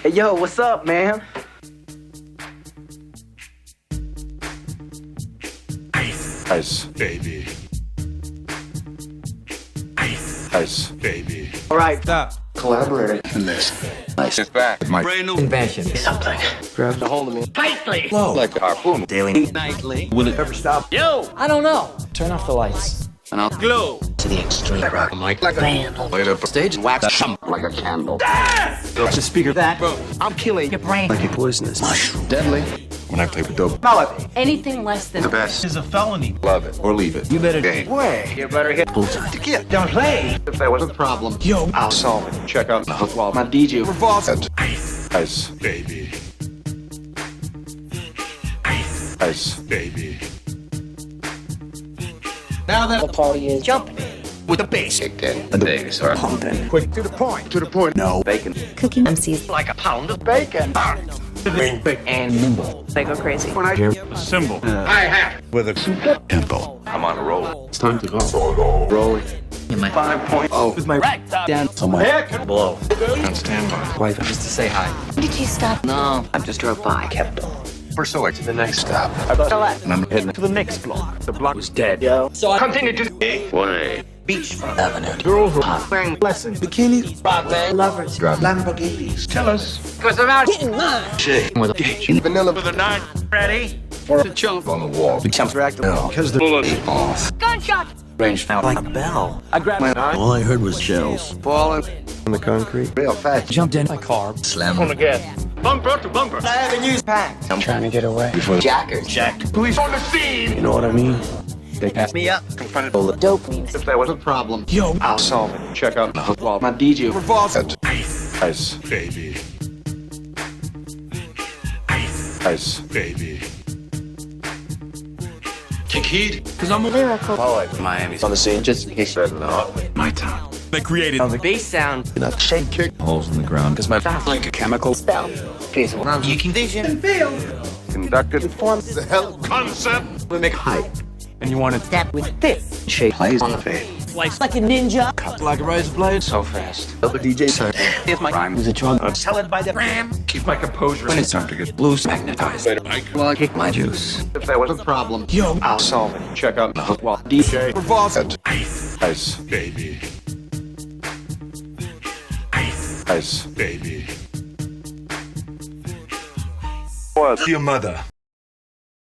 Hey, yo, what's up, man? Ice, baby. Ice, baby. All right, Stop. Collaborating in this. nice. It's back. My Brand new Invention. Something. Grabs a hold of me. Tightly. low. like a harpoon. Daily. Nightly. Will it ever stop? Yo, I don't know. Turn off the lights. And I'll Glow. to the extreme. I rock Like a vandal. light up a Stage and wax like a candle. Built the speaker that. Bro. I'm killing Your brain. like a poisonous mushroom. Deadly. When I play with dope. Melody. Anything less than The best. Is a felony. Love it or leave it. You better Game. way. You better hit bullseye. Tequila. Don't play. If there was a problem, Yo, I'll solve it. Check out the hook wall. my DJ. Revolver. Ice, baby. Ice, baby. Now that The party is jumping. With the bass. Kicked in. The days are Pumping. quick to the point. to the point. No bacon. cooking MCs. Like a pound of bacon. Big and nimble. They go crazy. When I hear Symbol. With a super tempo. I'm on a roll. It's time to go. Rolling. in my 5.0 with my rack down to my head below. On standby. Wife just to say hi. Did you stop? No, I just drove by. Kept on. We're so to the next stop. And I'm heading to the next block. The block was dead. Yo. So I Continue to Way. Beachfront Avenue. Girls were hot. Wearing lessons. Bikinis. Broadway. lovers. Drop. Lamborghinis. Tell us. Because I'm out getting mine. Shit. With a gauge. Vanilla with a nine. Ready? For a chump on the wall. The chumps racked them. Because the bullet off. Gunshot! Range found like a bell. I grabbed my eye. All I heard was shells. Falling. On the concrete. Real fast. Jumped in my car. Slammed on the gas. Bumper to bumper. I haven't used packed. I'm trying to get away. Before the Jackers. Jacked. Police on the scene. You know what I mean? They passed me up. Confronted all the Dopamine. If there was a problem, Yo. I'll solve it. Check out the hook wall. My DJ. Revolver. Ice, baby. Ice, baby. Kinkeed? Cause I'm a Lyrical. Poet. Miami's on the scene. Just in case. Better not. My town. They created The bass sound. You're not Shake. Kick. holes in the ground. Because my fast like a chemical Spell. feasible. You can vision. Conducted. Forms. The hell concept. We make hype. and you want to Step with this. Shape. Plays on the face. slice Like a ninja. Cut like a razor blade. So fast. Other DJ said, if my rhyme was a drug, I'd sell it by the gram. keep my composure. When it's time to get Blues magnetized. Well, I kick my juice. If there was a problem, Yo. I'll solve it. Check out the hook wall. DJ. Revolver. Ice, baby. Ice, baby. Your mother.